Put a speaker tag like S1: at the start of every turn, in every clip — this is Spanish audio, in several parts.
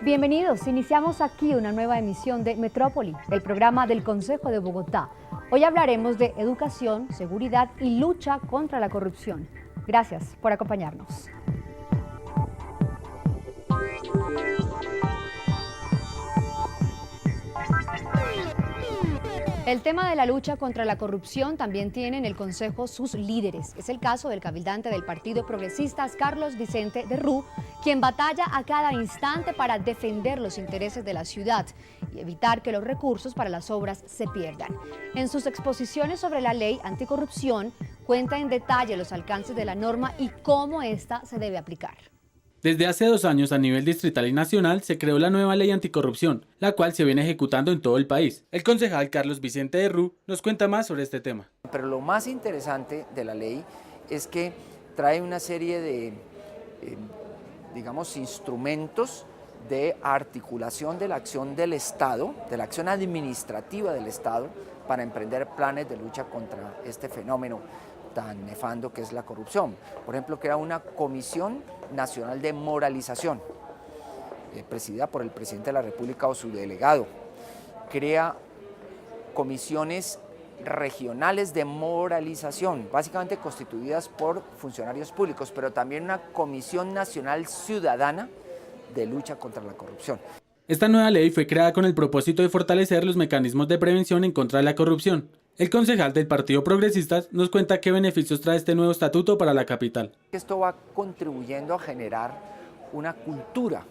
S1: Bienvenidos, iniciamos aquí una nueva emisión de Metrópoli, el programa del Consejo de Bogotá. Hoy hablaremos de educación, seguridad y lucha contra la corrupción. Gracias por acompañarnos. El tema de la lucha contra la corrupción también tiene en el Consejo sus líderes. Es el caso del cabildante del Partido Progresistas, Carlos Vicente de Rú, quien batalla a cada instante para defender los intereses de la ciudad y evitar que los recursos para las obras se pierdan. En sus exposiciones sobre la ley anticorrupción, cuenta en detalle los alcances de la norma y cómo ésta se debe aplicar.
S2: Desde hace 2 años a nivel distrital y nacional se creó la nueva ley anticorrupción, la cual se viene ejecutando en todo el país. El concejal Carlos Vicente de Rú nos cuenta más sobre este tema.
S3: Pero lo más interesante de la ley es que trae una serie de, instrumentos de articulación de la acción del Estado, de la acción administrativa del Estado, para emprender planes de lucha contra este fenómeno tan nefando que es la corrupción. Por ejemplo, crea una Comisión Nacional de Moralización, presidida por el presidente de la República o su delegado. Crea comisiones regionales de moralización, básicamente constituidas por funcionarios públicos, pero también una Comisión Nacional Ciudadana de lucha contra la corrupción.
S2: Esta nueva ley fue creada con el propósito de fortalecer los mecanismos de prevención en contra de la corrupción. El concejal del Partido Progresistas nos cuenta qué beneficios trae este nuevo estatuto para la capital.
S3: Esto va contribuyendo a generar una cultura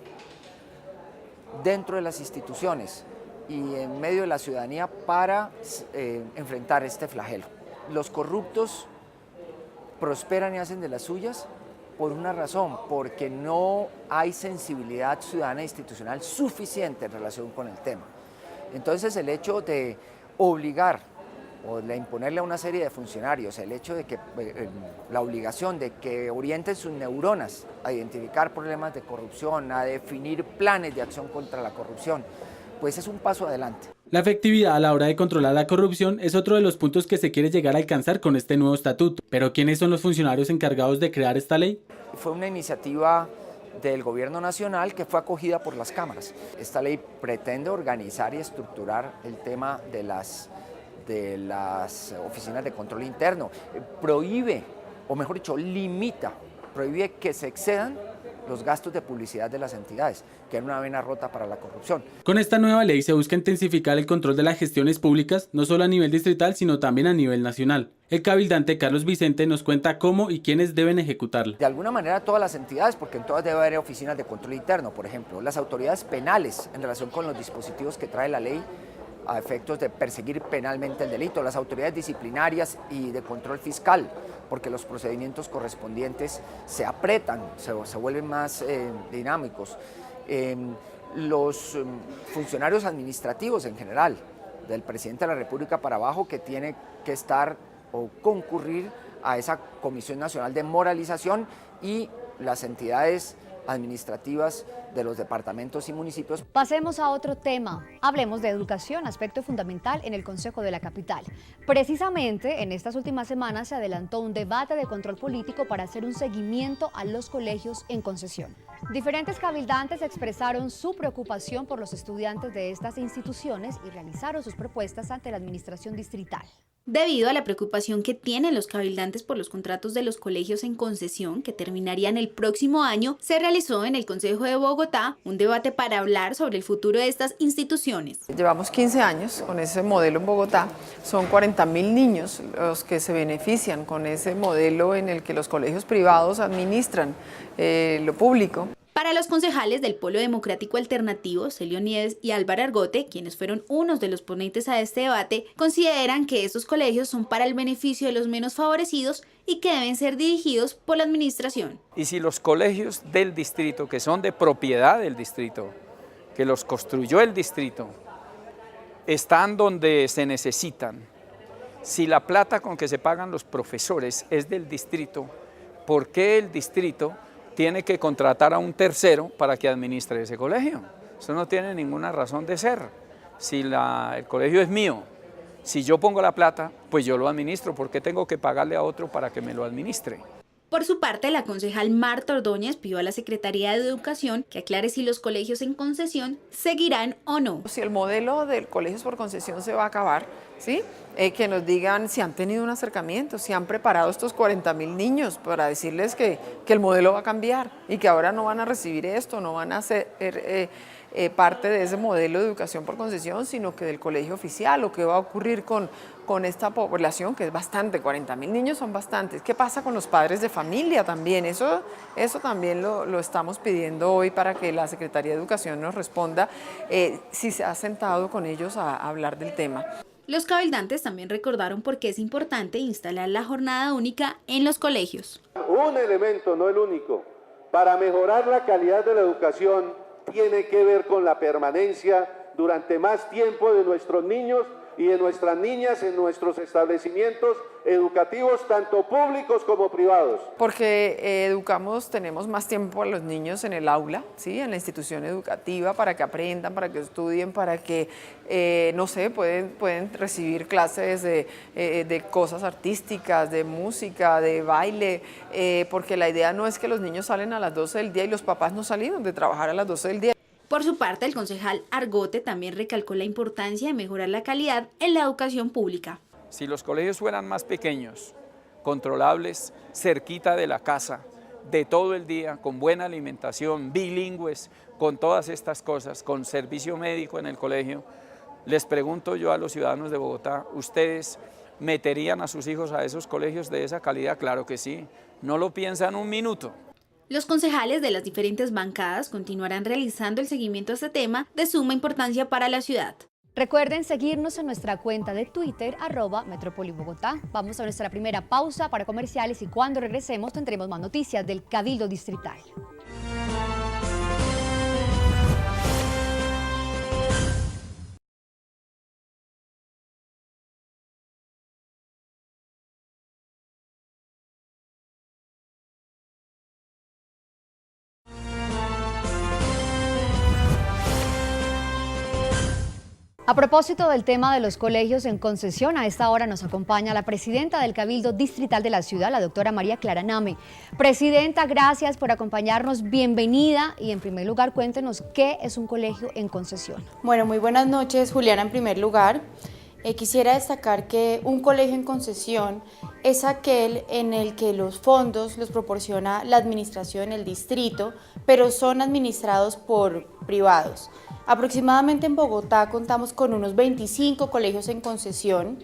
S3: dentro de las instituciones y en medio de la ciudadanía para enfrentar este flagelo. Los corruptos prosperan y hacen de las suyas por una razón, porque no hay sensibilidad ciudadana e institucional suficiente en relación con el tema. Entonces el hecho de obligar o de imponerle a una serie de funcionarios el hecho de que la obligación de que orienten sus neuronas a identificar problemas de corrupción, a definir planes de acción contra la corrupción, pues es un paso adelante.
S2: La efectividad a la hora de controlar la corrupción es otro de los puntos que se quiere llegar a alcanzar con este nuevo estatuto. Pero ¿quiénes son los funcionarios encargados de crear esta ley?
S3: Fue una iniciativa del Gobierno Nacional que fue acogida por las cámaras. Esta ley pretende organizar y estructurar el tema de las oficinas de control interno, prohíbe, o mejor dicho, prohíbe que se excedan los gastos de publicidad de las entidades, que era una vena rota para la corrupción.
S2: Con esta nueva ley se busca intensificar el control de las gestiones públicas, no solo a nivel distrital, sino también a nivel nacional. El cabildante Carlos Vicente nos cuenta cómo y quiénes deben ejecutarla.
S3: De alguna manera todas las entidades, porque en todas debe haber oficinas de control interno, por ejemplo, las autoridades penales en relación con los dispositivos que trae la ley, a efectos de perseguir penalmente el delito, las autoridades disciplinarias y de control fiscal, porque los procedimientos correspondientes se apretan, se vuelven más dinámicos. Los funcionarios administrativos en general, del presidente de la República para abajo, que tiene que estar o concurrir a esa Comisión Nacional de Moralización, y las entidades administrativas de los departamentos y municipios.
S1: Pasemos a otro tema. Hablemos de educación, aspecto fundamental en el Consejo de la Capital. Precisamente en estas últimas semanas se adelantó un debate de control político para hacer un seguimiento a los colegios en concesión. Diferentes cabildantes expresaron su preocupación por los estudiantes de estas instituciones y realizaron sus propuestas ante la administración distrital.
S4: Debido a la preocupación que tienen los cabildantes por los contratos de los colegios en concesión que terminarían el próximo año, se realizó en el Consejo de Bogotá un debate para hablar sobre el futuro de estas instituciones.
S5: Llevamos 15 años con ese modelo en Bogotá, son 40.000 niños los que se benefician con ese modelo en el que los colegios privados administran lo público.
S4: Para los concejales del Polo Democrático Alternativo, Celio Nieves y Álvaro Argote, quienes fueron unos de los ponentes a este debate, consideran que estos colegios son para el beneficio de los menos favorecidos y que deben ser dirigidos por la administración.
S6: Y si los colegios del distrito, que son de propiedad del distrito, que los construyó el distrito, están donde se necesitan, si la plata con que se pagan los profesores es del distrito, ¿por qué el distrito tiene que contratar a un tercero para que administre ese colegio? Eso no tiene ninguna razón de ser. Si el colegio es mío, si yo pongo la plata, pues yo lo administro. ¿Por qué tengo que pagarle a otro para que me lo administre?
S4: Por su parte, la concejal Marta Ordóñez pidió a la Secretaría de Educación que aclare si los colegios en concesión seguirán o no.
S5: Si el modelo de colegios por concesión se va a acabar, ¿sí? Que nos digan si han tenido un acercamiento, si han preparado estos 40.000 niños para decirles que el modelo va a cambiar y que ahora no van a recibir esto, no van a ser parte de ese modelo de educación por concesión, sino que del colegio oficial, o qué va a ocurrir con esta población, que es bastante, 40.000 niños son bastantes. ¿Qué pasa con los padres de familia también? Eso también lo estamos pidiendo hoy para que la Secretaría de Educación nos responda si se ha sentado con ellos a hablar del tema.
S4: Los cabildantes también recordaron por qué es importante instalar la jornada única en los colegios.
S7: Un elemento, no el único, para mejorar la calidad de la educación tiene que ver con la permanencia durante más tiempo de nuestros niños y de nuestras niñas en nuestros establecimientos educativos, tanto públicos como privados.
S5: Porque tenemos más tiempo a los niños en el aula, ¿sí? En la institución educativa, para que aprendan, para que estudien, para que, no sé, pueden recibir clases de cosas artísticas, de música, de baile, porque la idea no es que los niños salen a las 12 del día y los papás no salieron de trabajar a las 12 del día.
S4: Por su parte, el concejal Argote también recalcó la importancia de mejorar la calidad en la educación pública.
S6: Si los colegios fueran más pequeños, controlables, cerquita de la casa, de todo el día, con buena alimentación, bilingües, con todas estas cosas, con servicio médico en el colegio, les pregunto yo a los ciudadanos de Bogotá, ¿ustedes meterían a sus hijos a esos colegios de esa calidad? Claro que sí, no lo piensan un minuto.
S4: Los concejales de las diferentes bancadas continuarán realizando el seguimiento a este tema de suma importancia para la ciudad.
S1: Recuerden seguirnos en nuestra cuenta de Twitter, @MetrópoliBogotá. Vamos a nuestra primera pausa para comerciales y cuando regresemos tendremos más noticias del Cabildo Distrital. A propósito del tema de los colegios en concesión, a esta hora nos acompaña la presidenta del Cabildo Distrital de la ciudad, la doctora María Clara Name. Presidenta, gracias por acompañarnos, bienvenida y en primer lugar cuéntenos qué es un colegio en concesión.
S8: Bueno, muy buenas noches, Juliana, en primer lugar. Quisiera destacar que un colegio en concesión es aquel en el que los fondos los proporciona la administración, el distrito, pero son administrados por privados. Aproximadamente en Bogotá contamos con unos 25 colegios en concesión.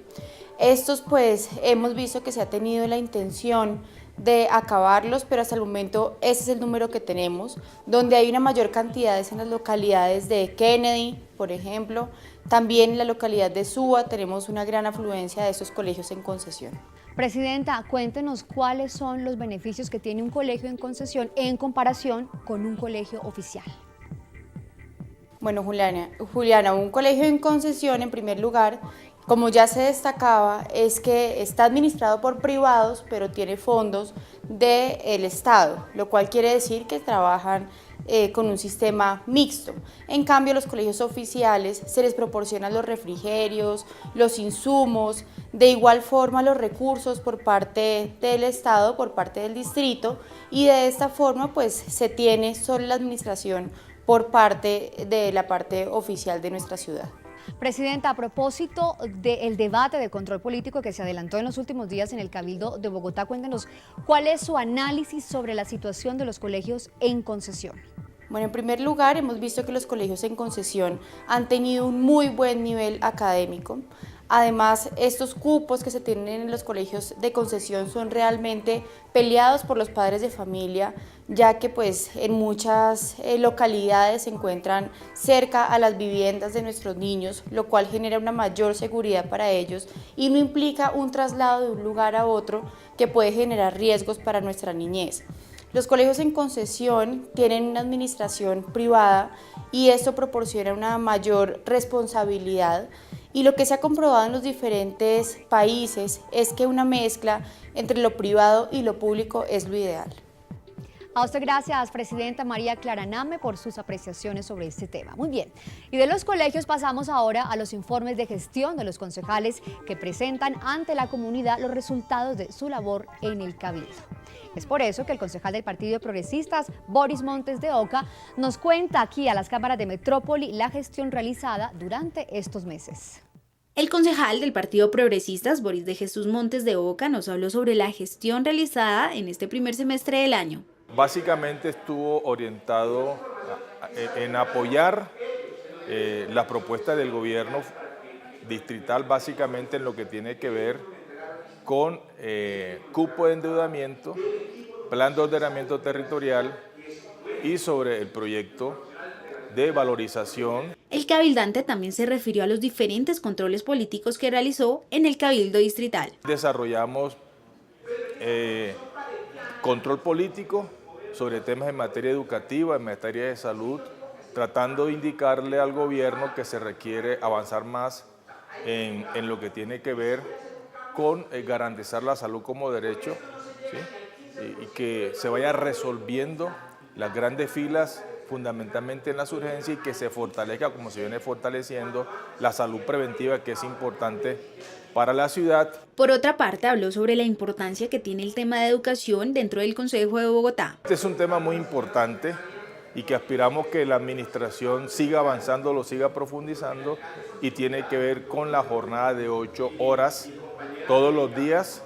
S8: Estos pues hemos visto que se ha tenido la intención de acabarlos, pero hasta el momento ese es el número que tenemos, donde hay una mayor cantidad en las localidades de Kennedy, por ejemplo. También en la localidad de Suba tenemos una gran afluencia de estos colegios en concesión.
S1: Presidenta, cuéntenos cuáles son los beneficios que tiene un colegio en concesión en comparación con un colegio oficial.
S8: Bueno, Juliana, un colegio en concesión, en primer lugar, como ya se destacaba, es que está administrado por privados, pero tiene fondos del Estado, lo cual quiere decir que trabajan con un sistema mixto. En cambio, los colegios oficiales se les proporcionan los refrigerios, los insumos, de igual forma los recursos por parte del Estado, por parte del distrito, y de esta forma pues se tiene solo la administración por parte de la parte oficial de nuestra ciudad.
S1: Presidenta, a propósito del debate de control político que se adelantó en los últimos días en el Cabildo de Bogotá, cuéntenos cuál es su análisis sobre la situación de los colegios en concesión.
S8: Bueno, en primer lugar, hemos visto que los colegios en concesión han tenido un muy buen nivel académico. Además, estos cupos que se tienen en los colegios de concesión son realmente peleados por los padres de familia, ya que pues en muchas localidades se encuentran cerca a las viviendas de nuestros niños, lo cual genera una mayor seguridad para ellos y no implica un traslado de un lugar a otro que puede generar riesgos para nuestra niñez. Los colegios en concesión tienen una administración privada y esto proporciona una mayor responsabilidad. Y lo que se ha comprobado en los diferentes países es que una mezcla entre lo privado y lo público es lo ideal.
S1: A usted gracias, Presidenta María Clara Name, por sus apreciaciones sobre este tema. Muy bien. Y de los colegios pasamos ahora a los informes de gestión de los concejales que presentan ante la comunidad los resultados de su labor en el Cabildo. Es por eso que el concejal del Partido Progresistas, Boris Montes de Oca, nos cuenta aquí a las cámaras de Metrópoli la gestión realizada durante estos meses.
S4: El concejal del Partido Progresistas, Boris de Jesús Montes de Oca, nos habló sobre la gestión realizada en este primer semestre del año.
S9: Básicamente estuvo orientado en apoyar la propuesta del gobierno distrital, básicamente en lo que tiene que ver con cupo de endeudamiento, plan de ordenamiento territorial y sobre el proyecto de valorización.
S4: El cabildante también se refirió a los diferentes controles políticos que realizó en el Cabildo Distrital.
S9: Desarrollamos control político sobre temas en materia educativa, en materia de salud, tratando de indicarle al gobierno que se requiere avanzar más en lo que tiene que ver con garantizar la salud como derecho, ¿sí? Y que se vaya resolviendo las grandes filas fundamentalmente en las urgencias y que se fortalezca, como se viene fortaleciendo, la salud preventiva, que es importante para la ciudad.
S4: Por otra parte, habló sobre la importancia que tiene el tema de educación dentro del Consejo de Bogotá.
S9: Este es un tema muy importante y que aspiramos que la administración siga avanzando, lo siga profundizando, y tiene que ver con la jornada de 8 horas todos los días,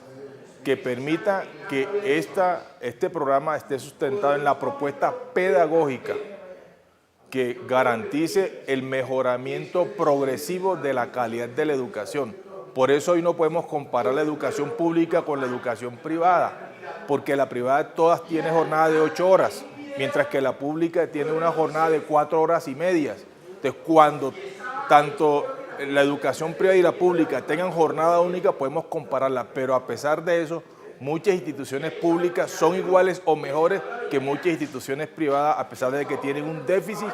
S9: que permita que este programa esté sustentado en la propuesta pedagógica que garantice el mejoramiento progresivo de la calidad de la educación. Por eso hoy no podemos comparar la educación pública con la educación privada, porque la privada todas tiene jornada de 8 horas, mientras que la pública tiene una jornada de 4 horas y media. Entonces, cuando tanto la educación privada y la pública tengan jornada única, podemos compararla, pero a pesar de eso, muchas instituciones públicas son iguales o mejores que muchas instituciones privadas, a pesar de que tienen un déficit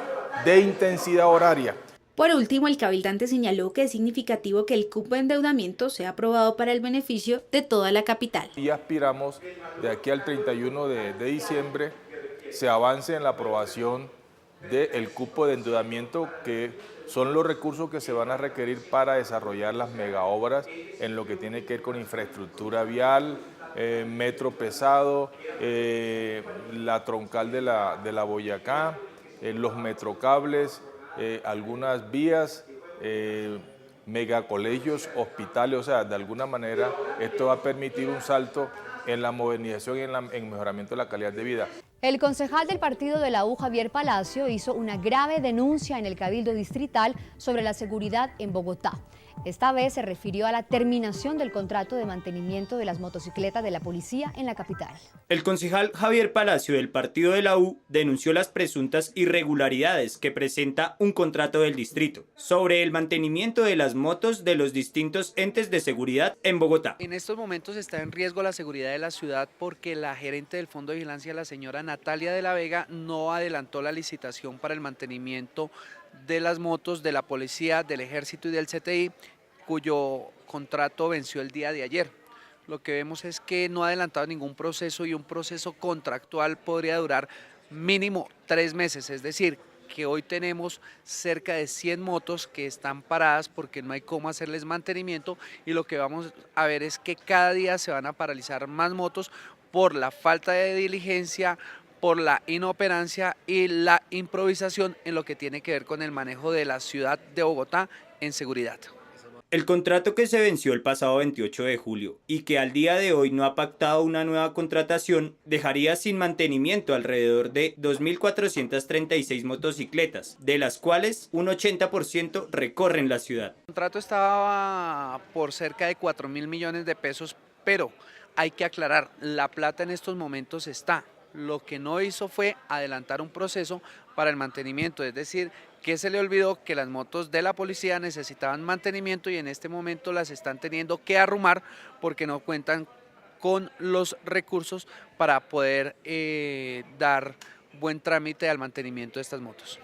S9: de intensidad horaria.
S4: Por último, el cabildante señaló que es significativo que el cupo de endeudamiento sea aprobado para el beneficio de toda la capital.
S9: Y aspiramos de aquí al 31 de diciembre se avance en la aprobación del cupo de endeudamiento, que son los recursos que se van a requerir para desarrollar las megaobras en lo que tiene que ver con infraestructura vial, metro pesado, la troncal de la Boyacá, los metrocables, algunas vías, megacolegios, hospitales. O sea, de alguna manera esto va a permitir un salto en la modernización y en el mejoramiento de la calidad de vida.
S1: El concejal del partido de la U, Javier Palacio, hizo una grave denuncia en el Cabildo Distrital sobre la seguridad en Bogotá. Esta vez se refirió a la terminación del contrato de mantenimiento de las motocicletas de la policía en la capital.
S10: El concejal Javier Palacio del partido de la U denunció las presuntas irregularidades que presenta un contrato del distrito sobre el mantenimiento de las motos de los distintos entes de seguridad en Bogotá.
S11: En estos momentos está en riesgo la seguridad de la ciudad porque la gerente del Fondo de Vigilancia, la señora Natalia de la Vega, no adelantó la licitación para el mantenimiento de las motos de la policía, del ejército y del CTI, cuyo contrato venció el día de ayer. Lo que vemos es que no ha adelantado ningún proceso, y un proceso contractual podría durar mínimo 3 meses, es decir, que hoy tenemos cerca de 100 motos que están paradas porque no hay cómo hacerles mantenimiento, y lo que vamos a ver es que cada día se van a paralizar más motos por la falta de diligencia, por la inoperancia y la improvisación en lo que tiene que ver con el manejo de la ciudad de Bogotá en seguridad.
S10: El contrato que se venció el pasado 28 de julio y que al día de hoy no ha pactado una nueva contratación dejaría sin mantenimiento alrededor de 2.436 motocicletas, de las cuales un 80% recorren la ciudad.
S11: El contrato estaba por cerca de 4.000 millones de pesos, pero hay que aclarar, la plata en estos momentos está. Lo que no hizo fue adelantar un proceso para el mantenimiento, es decir, que se le olvidó que las motos de la policía necesitaban mantenimiento y en este momento las están teniendo que arrumar porque no cuentan con los recursos para poder dar buen trámite al mantenimiento de estas motos.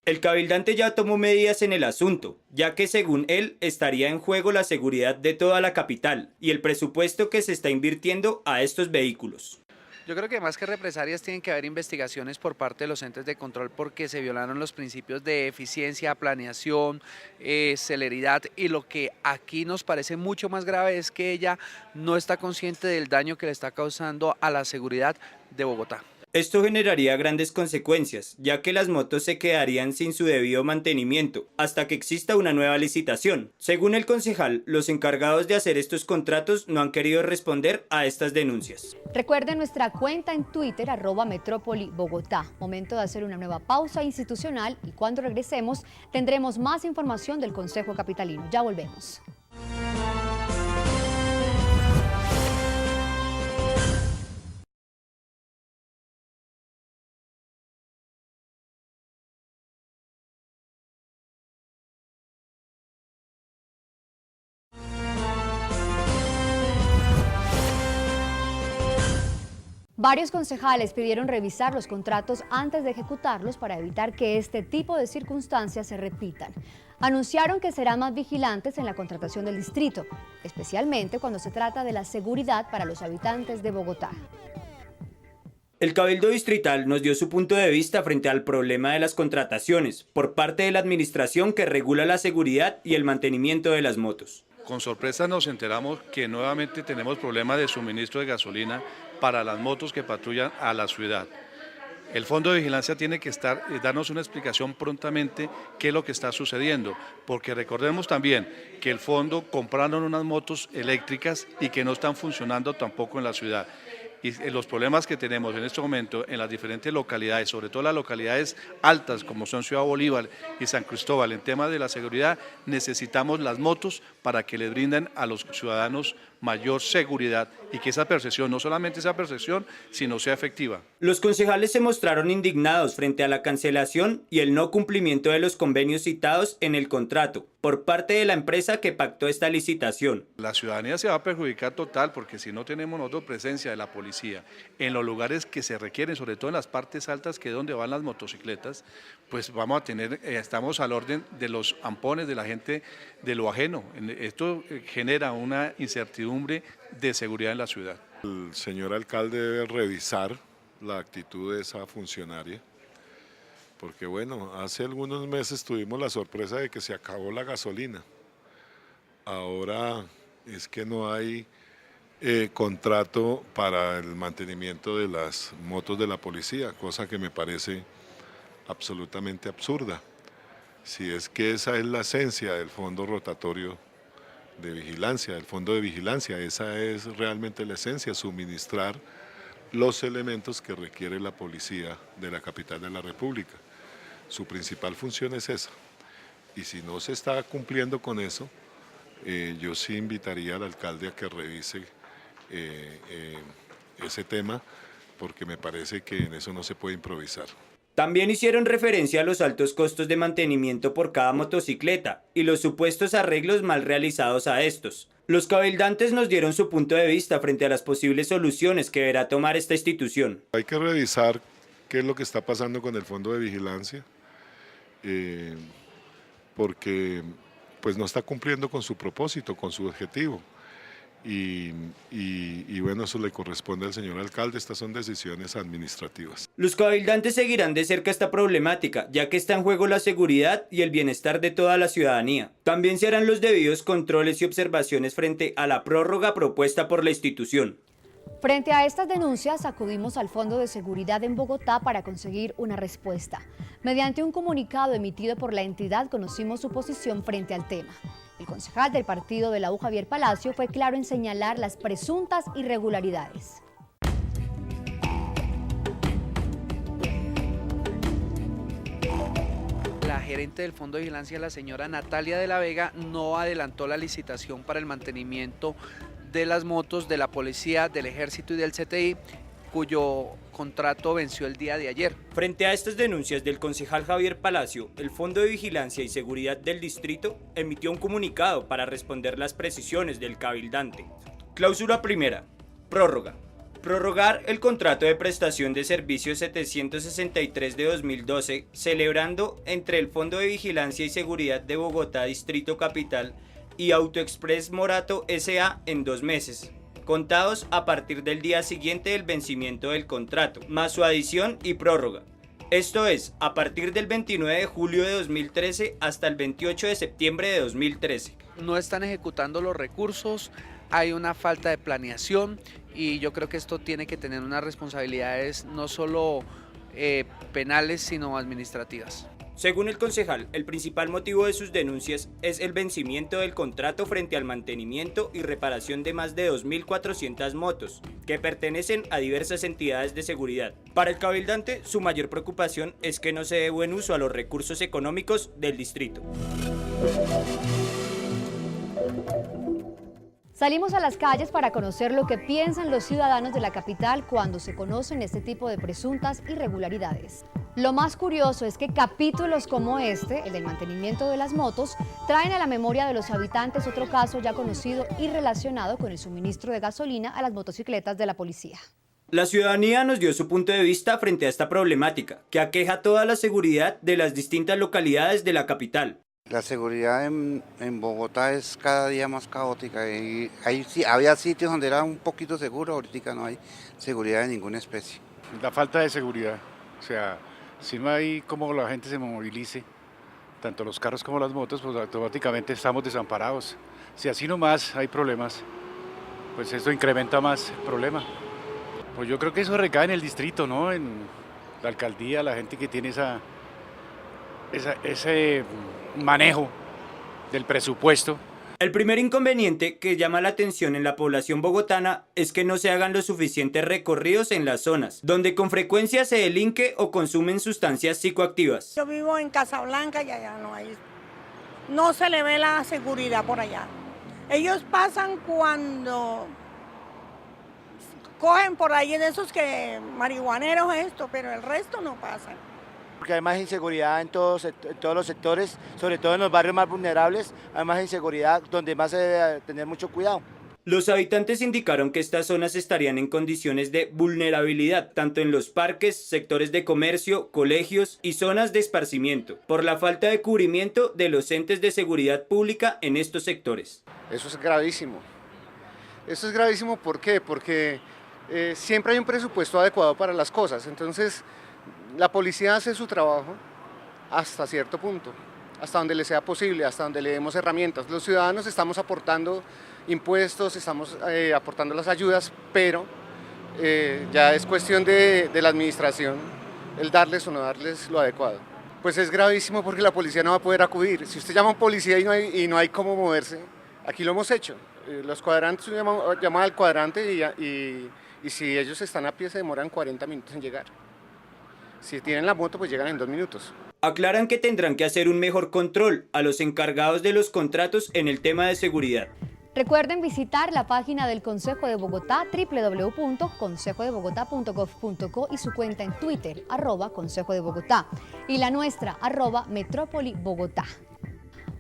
S10: El cabildante ya tomó medidas en el asunto, ya que según él estaría en juego la seguridad de toda la capital y el presupuesto que se está invirtiendo a estos vehículos.
S11: Yo creo que más que represalias tienen que haber investigaciones por parte de los entes de control porque se violaron los principios de eficiencia, planeación, celeridad, y lo que aquí nos parece mucho más grave es que ella no está consciente del daño que le está causando a la seguridad de Bogotá.
S10: Esto generaría grandes consecuencias, ya que las motos se quedarían sin su debido mantenimiento, hasta que exista una nueva licitación. Según el concejal, los encargados de hacer estos contratos no han querido responder a estas denuncias.
S1: Recuerden nuestra cuenta en Twitter, @metrópoli-bogotá. Momento de hacer una nueva pausa institucional y cuando regresemos tendremos más información del Consejo Capitalino. Ya volvemos. Varios concejales pidieron revisar los contratos antes de ejecutarlos para evitar que este tipo de circunstancias se repitan. Anunciaron que serán más vigilantes en la contratación del distrito, especialmente cuando se trata de la seguridad para los habitantes de Bogotá.
S10: El Cabildo Distrital nos dio su punto de vista frente al problema de las contrataciones por parte de la administración que regula la seguridad y el mantenimiento de las motos.
S12: Con sorpresa nos enteramos que nuevamente tenemos problemas de suministro de gasolina para las motos que patrullan a la ciudad. El Fondo de Vigilancia tiene que darnos una explicación prontamente qué es lo que está sucediendo, porque recordemos también que el fondo compraron unas motos eléctricas y que no están funcionando tampoco en la ciudad. Y los problemas que tenemos en este momento en las diferentes localidades, sobre todo las localidades altas como son Ciudad Bolívar y San Cristóbal, en temas de la seguridad, necesitamos las motos para que les brinden a los ciudadanos mayor seguridad y que esa percepción, no solamente esa percepción, sino sea efectiva.
S10: Los concejales se mostraron indignados frente a la cancelación y el no cumplimiento de los convenios citados en el contrato por parte de la empresa que pactó esta licitación.
S12: La ciudadanía se va a perjudicar total porque si no tenemos nosotros presencia de la policía en los lugares que se requieren, sobre todo en las partes altas que es donde van las motocicletas, pues vamos a tener, estamos al orden de los ampones de la gente de lo ajeno. Esto genera una incertidumbre de seguridad en la ciudad.
S13: El señor alcalde debe revisar la actitud de esa funcionaria, porque bueno, hace algunos meses tuvimos la sorpresa de que se acabó la gasolina. Ahora es que no hay contrato para el mantenimiento de las motos de la policía, cosa que me parece absolutamente absurda. Si es que esa es la esencia del fondo rotatorio de vigilancia, del fondo de vigilancia, esa es realmente la esencia, suministrar los elementos que requiere la policía de la capital de la República. Su principal función es esa, y si no se está cumpliendo con eso, yo sí invitaría al alcalde a que revise ese tema, porque me parece que en eso no se puede improvisar.
S10: También hicieron referencia a los altos costos de mantenimiento por cada motocicleta y los supuestos arreglos mal realizados a estos. Los cabildantes nos dieron su punto de vista frente a las posibles soluciones que deberá tomar esta institución.
S13: Hay que revisar qué es lo que está pasando con el fondo de vigilancia, porque pues no está cumpliendo con su propósito, con su objetivo. Y bueno, eso le corresponde al señor alcalde, estas son decisiones administrativas.
S10: Los cabildantes seguirán de cerca esta problemática, ya que está en juego la seguridad y el bienestar de toda la ciudadanía. También se harán los debidos controles y observaciones frente a la prórroga propuesta por la institución.
S1: Frente a estas denuncias, acudimos al Fondo de Seguridad en Bogotá para conseguir una respuesta. Mediante un comunicado emitido por la entidad, conocimos su posición frente al tema. El concejal del partido de la U, Javier Palacio, fue claro en señalar las presuntas irregularidades.
S11: La gerente del Fondo de Vigilancia, la señora Natalia de la Vega, no adelantó la licitación para el mantenimiento de las motos de la policía, del ejército y del CTI, cuyo contrato venció el día de ayer.
S10: Frente a estas denuncias del concejal Javier Palacio, el Fondo de Vigilancia y Seguridad del Distrito emitió un comunicado para responder las precisiones del cabildante. Cláusula primera. Prórroga. Prorrogar el contrato de prestación de servicios 763 de 2012, celebrando entre el Fondo de Vigilancia y Seguridad de Bogotá Distrito Capital y Autoexpress Morato S.A. en 2 meses. contados a partir del día siguiente del vencimiento del contrato, más su adición y prórroga. Esto es, a partir del 29 de julio de 2013 hasta el 28 de septiembre de 2013.
S11: No están ejecutando los recursos, hay una falta de planeación y yo creo que esto tiene que tener unas responsabilidades no solo penales sino administrativas.
S10: Según el concejal, el principal motivo de sus denuncias es el vencimiento del contrato frente al mantenimiento y reparación de más de 2.400 motos, que pertenecen a diversas entidades de seguridad. Para el cabildante, su mayor preocupación es que no se dé buen uso a los recursos económicos del distrito.
S1: Salimos a las calles para conocer lo que piensan los ciudadanos de la capital cuando se conocen este tipo de presuntas irregularidades. Lo más curioso es que capítulos como este, el del mantenimiento de las motos, traen a la memoria de los habitantes otro caso ya conocido y relacionado con el suministro de gasolina a las motocicletas de la policía.
S10: La ciudadanía nos dio su punto de vista frente a esta problemática, que aqueja toda la seguridad de las distintas localidades de la capital.
S14: La seguridad en Bogotá es cada día más caótica y había sitios donde era un poquito seguro, ahorita no hay seguridad de ninguna especie.
S15: La falta de seguridad, o sea, si no hay cómo la gente se movilice, tanto los carros como las motos, pues automáticamente estamos desamparados. Si así nomás hay problemas, pues esto incrementa más el problema. Pues yo creo que eso recae en el distrito, ¿no? En la alcaldía, la gente que tiene ese manejo del presupuesto.
S10: El primer inconveniente que llama la atención en la población bogotana es que no se hagan los suficientes recorridos en las zonas, donde con frecuencia se delinque o consumen sustancias psicoactivas.
S16: Yo vivo en Casablanca y allá no se le ve la seguridad por allá. Ellos pasan cuando cogen por ahí de esos que marihuaneros esto, pero el resto no pasan.
S17: Porque hay más inseguridad en todos los sectores, sobre todo en los barrios más vulnerables, hay más inseguridad donde más se debe tener mucho cuidado.
S10: Los habitantes indicaron que estas zonas estarían en condiciones de vulnerabilidad, tanto en los parques, sectores de comercio, colegios y zonas de esparcimiento, por la falta de cubrimiento de los entes de seguridad pública en estos sectores.
S18: Eso es gravísimo. Eso es gravísimo, ¿por qué? Porque siempre hay un presupuesto adecuado para las cosas, entonces la policía hace su trabajo hasta cierto punto, hasta donde le sea posible, hasta donde le demos herramientas. Los ciudadanos estamos aportando impuestos, estamos aportando las ayudas, pero ya es cuestión de la administración el darles o no darles lo adecuado. Pues es gravísimo porque la policía no va a poder acudir. Si usted llama a un policía y no hay cómo moverse, aquí lo hemos hecho. Los cuadrantes, llaman al cuadrante y si ellos están a pie se demoran 40 minutos en llegar. Si tienen la moto, pues llegan en 2 minutos.
S10: Aclaran que tendrán que hacer un mejor control a los encargados de los contratos en el tema de seguridad.
S1: Recuerden visitar la página del Consejo de Bogotá, www.consejodebogotá.gov.co y su cuenta en Twitter, @Consejo de Bogotá, y la nuestra, @Metrópoli Bogotá.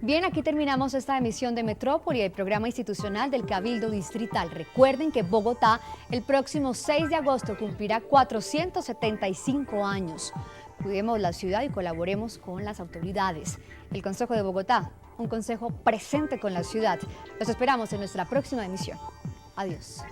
S1: Bien, aquí terminamos esta emisión de Metrópoli, el programa institucional del Cabildo Distrital. Recuerden que Bogotá el próximo 6 de agosto cumplirá 475 años. Cuidemos la ciudad y colaboremos con las autoridades. El Consejo de Bogotá, un consejo presente con la ciudad. Los esperamos en nuestra próxima emisión. Adiós.